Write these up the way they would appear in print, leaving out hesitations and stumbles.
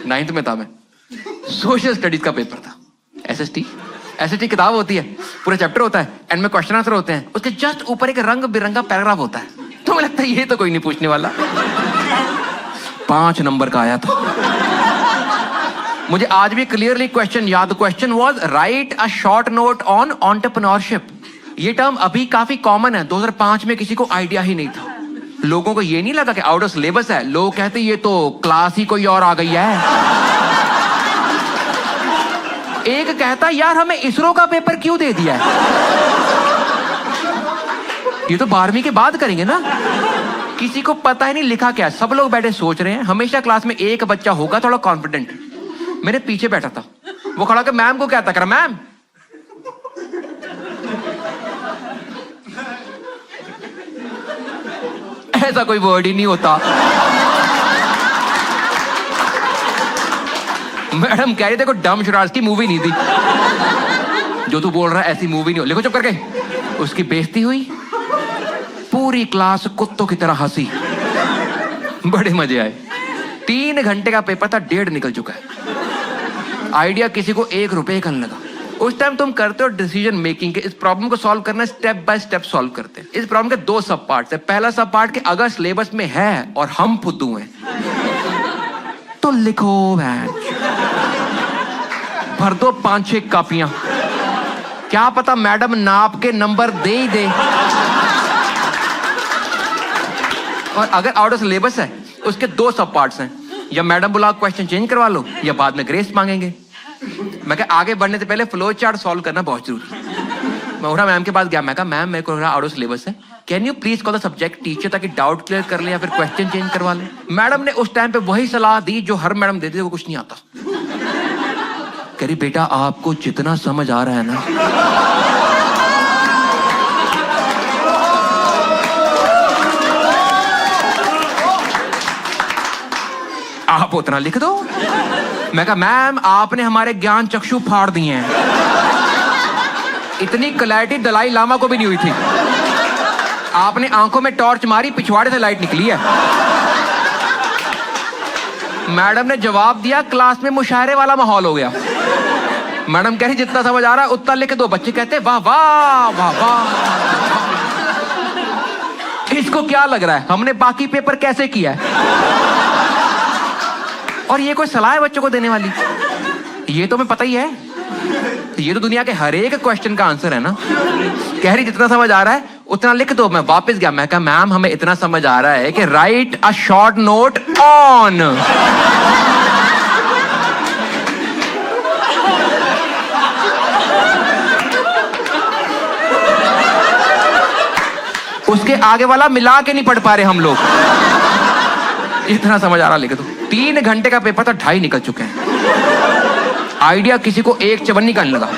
9th में था मैं, सोशल स्टडीज का पेपर था। एसएसटी किताब होती है, पूरा चैप्टर होता है, एंड में क्वेश्चन आंसर होते हैं, उसके जस्ट ऊपर एक रंग बिरंगा पैराग्राफ होता है। तो मुझे लगता है ये तो कोई नहीं पूछने वाला। 5 नंबर का आया था। मुझे आज भी क्लियरली क्वेश्चन याद। Question was right a short note on entrepreneurship. ये टर्म अभी काफी कॉमन है, 2005 में किसी को आइडिया ही नहीं था। लोगों को ये नहीं लगा कि आउट ऑफ सिलेबस है, लोग कहते ये तो क्लास ही कोई और आ गई है। एक कहता यार हमें इसरो का पेपर क्यों दे दिया है, ये तो 12वीं के बाद करेंगे ना। किसी को पता ही नहीं लिखा क्या, सब लोग बैठे सोच रहे हैं। हमेशा क्लास में एक बच्चा होगा थोड़ा कॉन्फिडेंट, मेरे पीछे बैठा था, वो खड़ा कर मैम को कहता कर मैम ऐसा कोई वर्ड ही नहीं होता। मैडम कह रही देखो डम शराज की मूवी नहीं थी, जो तू बोल रहा है ऐसी मूवी नहीं हो, लिखो चुप करके। उसकी बेइज्जती हुई, पूरी क्लास कुत्तों की तरह हंसी, बड़े मजे आए। 3 घंटे का पेपर था, 1.5 निकल चुका है। आइडिया किसी को 1 रुपए का नहीं लगा। उस टाइम तुम करते हो डिसीजन मेकिंग के, इस प्रॉब्लम को सॉल्व करना स्टेप बाय स्टेप सॉल्व करते हैं। इस प्रॉब्लम के 2 सब पार्ट है। पहला सब पार्ट के अगर सिलेबस में है और हम फुद्दू हैं तो लिखो भर दो 5-6 कापियां, क्या पता मैडम नाप के नंबर दे ही दे। और अगर आउट ऑफ सिलेबस है उसके 2 सब पार्ट्स हैं, या मैडम बुला क्वेश्चन चेंज करवा लो या बाद में ग्रेस मांगेंगे। मैं कहा आगे बढ़ने से पहले फ्लो चार्ट सॉल्व करना बहुत जरूरी। मैं उठा मैम के पास गया, मैं कहा मैम मेरे को आउट ऑफ सिलेबस है, can you please call the subject teacher ताकि डाउट क्लियर कर ले या फिर क्वेश्चन चेंज करवा ले। मैडम ने उस टाइम पे वही सलाह दी जो हर मैडम देती है, वो कुछ नहीं आता। कह रही बेटा आपको जितना समझ आ रहा है ना आप उतना लिख दो। मैं कहा मैम आपने हमारे ज्ञान चक्षु फाड़ दिए हैं, इतनी क्लैरिटी दलाई लामा को भी नहीं हुई थी। आपने आंखों में टॉर्च मारी, पिछवाड़े से लाइट निकली है। मैडम ने जवाब दिया, क्लास में मुशायरे वाला माहौल हो गया। मैडम कह रही जितना समझ आ रहा है उतना लिख दो। बच्चे कहते वाह वाह वाह वाह, इसको क्या लग रहा है हमने बाकी पेपर कैसे किया है। और ये कोई सलाह है बच्चों को देने वाली? ये तो हमें पता ही है, ये तो दुनिया के हर एक क्वेश्चन का आंसर है ना। कह रही जितना समझ आ रहा है उतना लिख दो। मैं वापस गया, मैं कहा मैम हमें इतना समझ आ रहा है कि right a short note on. उसके आगे वाला मिला के नहीं पढ़ पा रहे हम लोग। इतना समझ आ रहा लिख दो। 3 घंटे का पेपर था, 2.5 निकल चुके हैं। आइडिया किसी को 1 चवन्नी का नहीं लगा।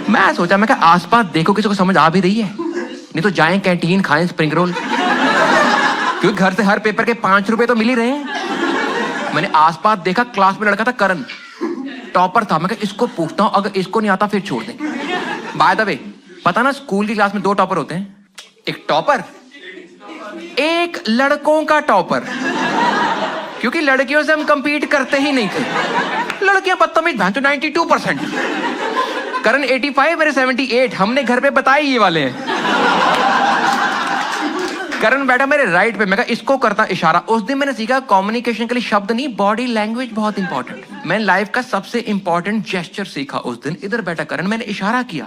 मैं सोचा, मैं कहा आसपास देखो किसी को समझ आ भी रही है, नहीं तो जाएं कैंटीन खाएं स्प्रिंग रोल, क्योंकि घर से हर पेपर के 5 रुपए तो मिल ही रहे हैं। मैंने आसपास देखा, क्लास में लड़का था करण, टॉपर था। मैं कहा इसको पूछता हूं, अगर इसको नहीं आता फिर छोड़ दें। बाय द वे पता ना स्कूल की क्लास में 2 टॉपर होते हैं, एक टॉपर एक लड़कों का टॉपर, क्योंकि लड़कियों से हम कंपीट करते ही नहीं थे। लड़कियां बदतमीज, 92%। करण 85, मेरे 78। हमने घर पे बताए ये वाले हैं। करण बैठा मेरे राइट पे, मैं कहा इसको करता इशारा। उस दिन मैंने सीखा कम्युनिकेशन के लिए शब्द नहीं, बॉडी लैंग्वेज बहुत इंपॉर्टेंट। मैंने लाइफ का सबसे इंपॉर्टेंट जेस्चर सीखा उस दिन। इधर बैठा करण, मैंने इशारा किया,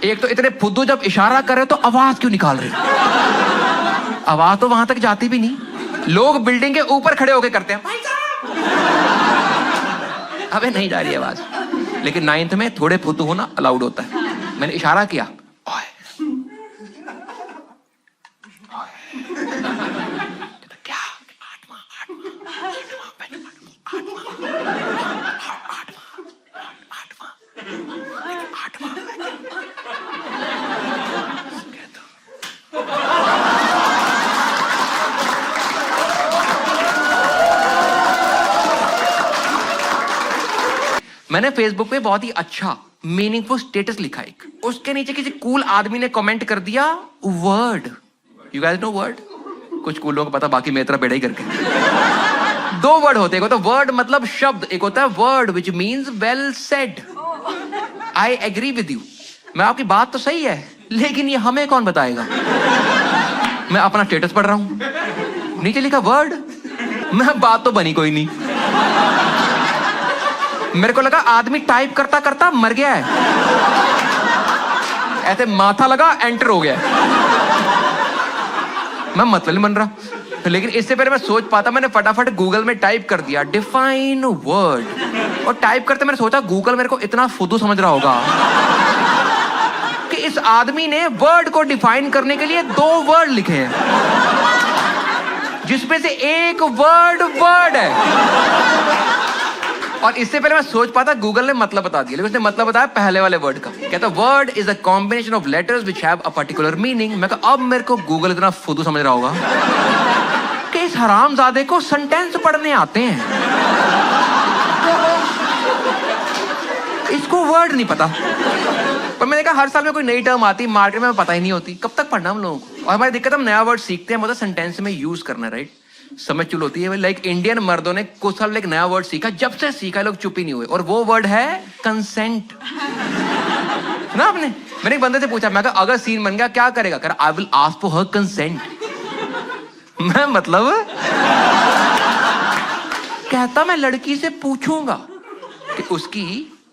एक तो इतने फुद्दू जब इशारा करे तो आवाज क्यों निकाल रहे? आवाज तो वहां तक जाती भी नहीं। लोग बिल्डिंग के ऊपर खड़े होकर करते हैं भाई साहब, अबे नहीं जा रही आवाज। लेकिन 9th में थोड़े फुद्दू होना अलाउड होता है। मैंने इशारा किया, क्या मैंने फेसबुक पे बहुत ही अच्छा मीनिंगफुल स्टेटस लिखा एक, उसके नीचे किसी कूल आदमी ने कमेंट कर दिया word. You guys know word? कुछ कूलों को पता, बाकी मेरी तरह बेड़ा ही करके। दो वर्ड होते हैं, एक होता है वर्ड मतलब शब्द, एक होता है word which means well said. I agree with you, मैं आपकी बात तो सही है, लेकिन ये हमें कौन बताएगा? मैं अपना स्टेटस पढ़ रहा हूं, नीचे लिखा वर्ड, मैं बात तो बनी कोई नहीं। मेरे को लगा आदमी टाइप करता करता मर गया है, ऐसे माथा लगा एंटर हो गया। मैं मतलब नहीं बन रहा, लेकिन इससे पहले मैं सोच पाता, मैंने फटाफट गूगल में टाइप कर दिया डिफाइन वर्ड, और टाइप करते मैंने सोचा गूगल मेरे को इतना फुदू समझ रहा होगा कि इस आदमी ने वर्ड को डिफाइन करने के लिए दो वर्ड लिखे हैं, जिसमें से एक वर्ड है। और इससे पहले मैं सोच पाता गूगल ने मतलब बता दिया, लेकिन उसने मतलब बताया पहले वाले वर्ड का। कहता word is a combination of letters which have a particular meaning. मैं कहा अब मेरे को गूगल इतना फुदू समझ रहा होगा कि इस हरामजादे को सेंटेंस पढ़ने आते हैं, इसको वर्ड नहीं पता। पर मैंने कहा हर साल में कोई नई टर्म आती मार्केट में पता ही नहीं होती, कब तक पढ़ना हम लोगों को। और हमारी दिक्कत, हम नया वर्ड सीखते हैं, मतलब सेंटेंस में यूज करना, राइट? समझ चुल होती है। लाइक इंडियन मर्दों ने कुछ साल एक नया वर्ड सीखा, जब से सीखा लोग चुप ही नहीं हुए, और वो वर्ड है कंसेंट। ना आपने, मैंने एक बंदे से पूछा, मैं कहा अगर सीन बन गया क्या करेगा? कर I will ask for her consent. मैं मतलब कहता मैं लड़की से पूछूंगा कि उसकी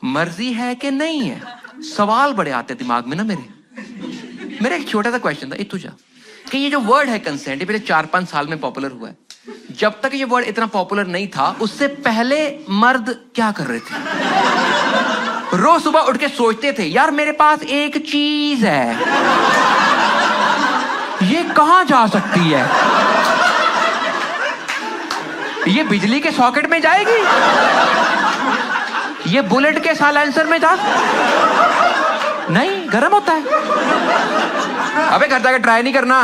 मर्जी है कि नहीं है। सवाल बड़े आते दिमाग में ना मेरे एक छोटा सा क्वेश्चन था इतुजा कि ये जो वर्ड है कंसेंट, ये पिछले 4-5 साल में पॉपुलर हुआ है। जब तक ये वर्ड इतना पॉपुलर नहीं था, उससे पहले मर्द क्या कर रहे थे? रोज सुबह उठ के सोचते थे यार मेरे पास एक चीज है, ये कहां जा सकती है? ये बिजली के सॉकेट में जाएगी, ये बुलेट के साइलेंसर में जा, नहीं गर्म होता है। अबे घर जाकर ट्राई नहीं करना।